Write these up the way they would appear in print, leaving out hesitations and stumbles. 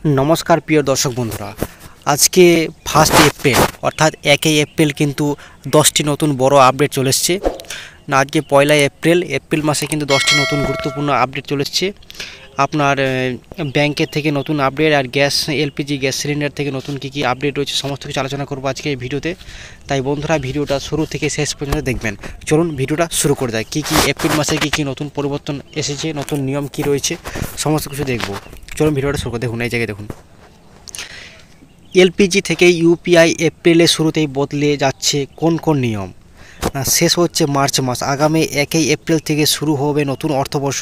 नमस्कार प्रिय दर्शक बंधुरा आज के 1 एप्रिल अर्थात 1 एप्रिल किन्तु 10टी नतून बड़ो आपडेट चले एसेছে ना। आज के 1 एप्रिल मासे किन्तु 10टी नतून गुरुत्वपूर्ण आपडेट चले एसेছে আপনার ব্যাংকের থেকে নতুন আপডেট আর গ্যাস এলপিজি গ্যাস সিলিন্ডার থেকে নতুন কি আপডেট রয়েছে সমস্ত কিছু আলোচনা করব আজকে এই ভিডিওতে। তাই বন্ধুরা ভিডিওটা শুরু থেকে শেষ পর্যন্ত দেখবেন। চলুন ভিডিওটা শুরু করে দেয়। কি এপ্রিল মাসে কি নতুন পরিবর্তন এসেছে, নতুন নিয়ম কি রয়েছে সমস্ত কিছু দেখব। চলুন ভিডিওটা শুরু করে দেখুন। এই জায়গায় দেখুন এলপিজি থেকে ইউপিআই এপ্রিলের শুরুতেই বদলে যাচ্ছে কোন কোন নিয়ম। শেষ হচ্ছে মার্চ মাস। আগামী 1 এপ্রিল থেকে শুরু হবে নতুন অর্থবর্ষ।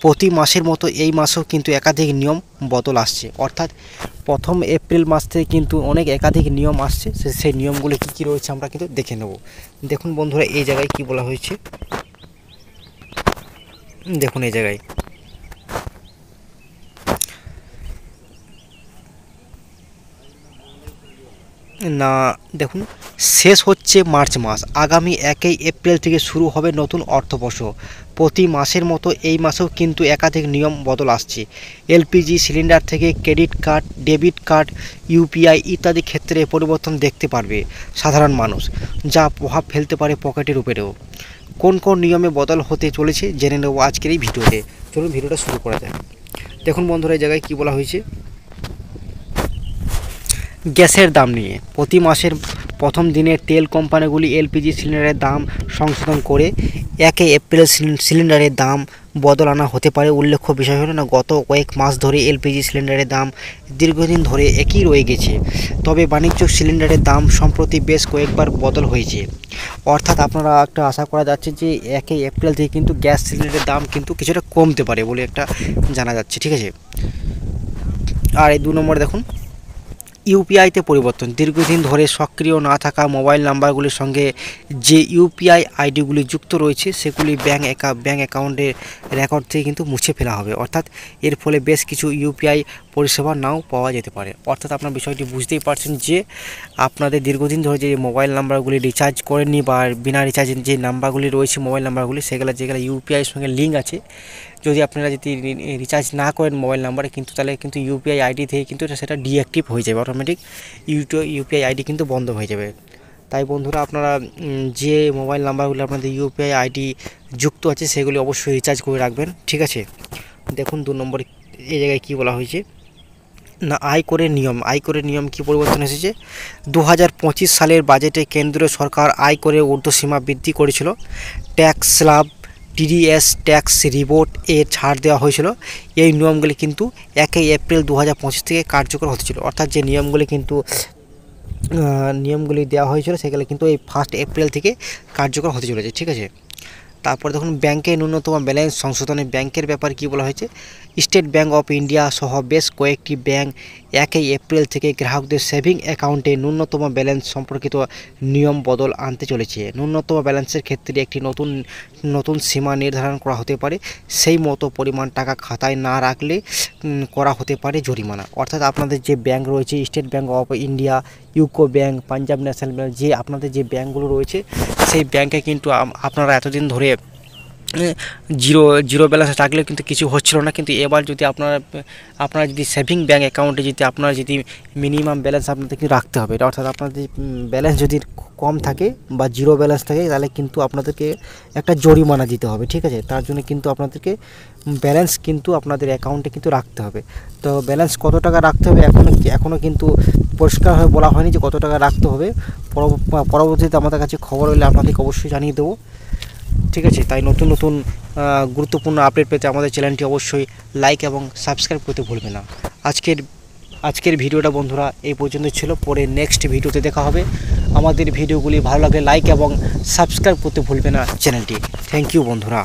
প্রতি মাসের মতো এই মাসেও কিন্তু একাধিক নিয়ম বদল আসছে। অর্থাৎ 1 এপ্রিল মাস থেকে কিন্তু অনেক একাধিক নিয়ম আসছে। সেই নিয়মগুলো কি রয়েছে আমরা কিন্তু দেখে নেব। দেখুন বন্ধুরা এই জায়গায় কি বলা হয়েছে, দেখুন এই জায়গায় না, দেখুন শেষ হচ্ছে মার্চ মাস। আগামী 1 এপ্রিল থেকে শুরু হবে নতুন অর্থবর্ষ। প্রতি মাসের মতো এই মাসেও কিন্তু একাধিক নিয়ম বদল আসছে। এলপিজি সিলিন্ডার থেকে credit card, debit card, UPI ইত্যাদি ক্ষেত্রে পরিবর্তন দেখতে পারবে সাধারণ মানুষ, যা প্রভাব ফেলতে পারে পকেটের উপরেও। কোন কোন নিয়মে বদল হতে চলেছে জেনে নেব আজকের এই ভিডিওতে। চলুন ভিডিওটা শুরু করা যাক। দেখুন বন্ধুরা এই জায়গায় কী বলা হয়েছে, গ্যাসের দাম নিয়ে। প্রতি মাসের প্রথম দিনে তেল কোম্পানিগুলি এলপিজি সিলিন্ডারের দাম সংশোধন করে 1 এপ্রিল সিলিন্ডারের দাম বদল আনা হতে পারে। উল্লেখ্য বিষয় হলো না, গত কয়েক মাস ধরে এলপিজি সিলিন্ডারের দাম দীর্ঘদিন ধরে একই রয়ে গেছে। তবে বাণিজ্যিক সিলিন্ডারের দাম সম্প্রতি বেশ কয়েকবার বদল হয়েছে। অর্থাৎ আপনারা একটা আশা করা যাচ্ছে যে 1 এপ্রিল থেকে কিন্তু গ্যাস সিলিন্ডারের দাম কিন্তু কিছুটা কমতে পারে বলে একটা জানা যাচ্ছে, ঠিক আছে। আর এই 2 নম্বরে দেখুন ইউপিআইতে পরিবর্তন। দীর্ঘদিন ধরে সক্রিয় না থাকা মোবাইল নাম্বারগুলির সঙ্গে যে ইউপিআই আইডিগুলি যুক্ত রয়েছে সেগুলি ব্যাঙ্ক অ্যাকাউন্টের রেকর্ড থেকে কিন্তু মুছে ফেলা হবে। অর্থাৎ এর ফলে বেশ কিছু ইউপিআই পরিষেবা নাও পাওয়া যেতে পারে। অর্থাৎ আপনার বিষয়টি বুঝতেই পারছেন যে আপনাদের দীর্ঘদিন ধরে যে মোবাইল নাম্বারগুলি রিচার্জ করেননি বা বিনা রিচার্জের যে নাম্বারগুলি রয়েছে মোবাইল নাম্বারগুলি, সেগুলো যেগুলো ইউপিআইয়ের সঙ্গে লিঙ্ক আছে, যদি আপনারা যদি রিচার্জ না করেন মোবাইল নাম্বারে কিন্তু তাহলে কিন্তু ইউপিআই আইডি থেকে কিন্তু সেটা ডিঅ্যাক্টিভ হয়ে যাবে, অটোমেটিক ইউপিআই আইডি কিন্তু বন্ধ হয়ে যাবে। তাই বন্ধুরা আপনারা যে মোবাইল নাম্বারগুলো আপনাদের ইউপিআই আইডি যুক্ত আছে সেগুলি অবশ্যই রিচার্জ করে রাখবেন, ঠিক আছে। দেখুন 2 নম্বরে এই জায়গায় কী বলা হয়েছে না, আয়করের নিয়ম কি পরিবর্তন এসেছে। 2025 সালের বাজেটে কেন্দ্রীয় সরকার আয়করের ঊর্ধ্বসীমা বৃদ্ধি করেছিল। Tax slab, TDS tax reboot এর ছাড় দেওয়া হয়েছিল। এই নিয়মগুলি কিন্তু 1 এপ্রিল 2025 থেকে কার্যকর হতেছিল। অর্থাৎ যে নিয়মগুলি দেওয়া হয়েছিল সেগুলো কিন্তু এই 1 এপ্রিল থেকে কার্যকর হতে চলেছে, ঠিক আছে। তারপর দেখুন ব্যাংকের ন্যূনতম ব্যালেন্স সংশোধনে ব্যাংকের ব্যাপারে কী বলা হয়েছে। স্টেট ব্যাঙ্ক অফ ইন্ডিয়া সহ বেশ কয়েকটি ব্যাংক 1 এপ্রিল থেকে গ্রাহকদের সেভিং অ্যাকাউন্টে ন্যূনতম ব্যালেন্স সম্পর্কিত নিয়ম বদল আনতে চলেছে। ন্যূনতম ব্যালেন্সের ক্ষেত্রে একটি নতুন সীমা নির্ধারণ করা হতে পারে। সেই মতো পরিমাণ টাকা খাতায় না রাখলে করা হতে পারে জরিমানা। অর্থাৎ আপনাদের যে ব্যাংক রয়েছে, state bank of India, UCO bank, Punjab national bank, যে আপনাদের যে ব্যাংকগুলো রয়েছে সেই ব্যাংকে কিন্তু আপনারা এতদিন ধরে জিরো ব্যালেন্স রাখলেও কিন্তু কিছু হচ্ছিল না। কিন্তু এবার যদি আপনারা যদি সেভিং ব্যাঙ্ক অ্যাকাউন্টে যদি আপনারা যদি মিনিমাম ব্যালেন্স আপনাদেরকে রাখতে হবে। অর্থাৎ আপনাদের ব্যালেন্স যদি কম থাকে বা জিরো ব্যালেন্স থাকে তাহলে কিন্তু আপনাদেরকে একটা জরিমানা দিতে হবে, ঠিক আছে। তার জন্য কিন্তু আপনাদেরকে ব্যালেন্স কিন্তু আপনাদের অ্যাকাউন্টে কিন্তু রাখতে হবে। তো ব্যালেন্স কত টাকা রাখতে হবে এখনও কিন্তু পরিষ্কারভাবে বলা হয়নি যে কত টাকা রাখতে হবে। পরবর্তীতে আমাদের কাছে খবর হলে আপনাদেরকে অবশ্যই জানিয়ে দেবো, ঠিক আছে। তাই নতুন গুরুত্বপূর্ণ আপডেট পেতে আমাদের চ্যানেলটি অবশ্যই লাইক এবং সাবস্ক্রাইব করতে ভুলবে না। আজকের ভিডিওটা বন্ধুরা এই পর্যন্ত ছিল। পরে নেক্সট ভিডিওতে দেখা হবে। আমাদের ভিডিওগুলি ভালো লাগলে লাইক এবং সাবস্ক্রাইব করতে ভুলবে না চ্যানেলটি। থ্যাংক ইউ বন্ধুরা।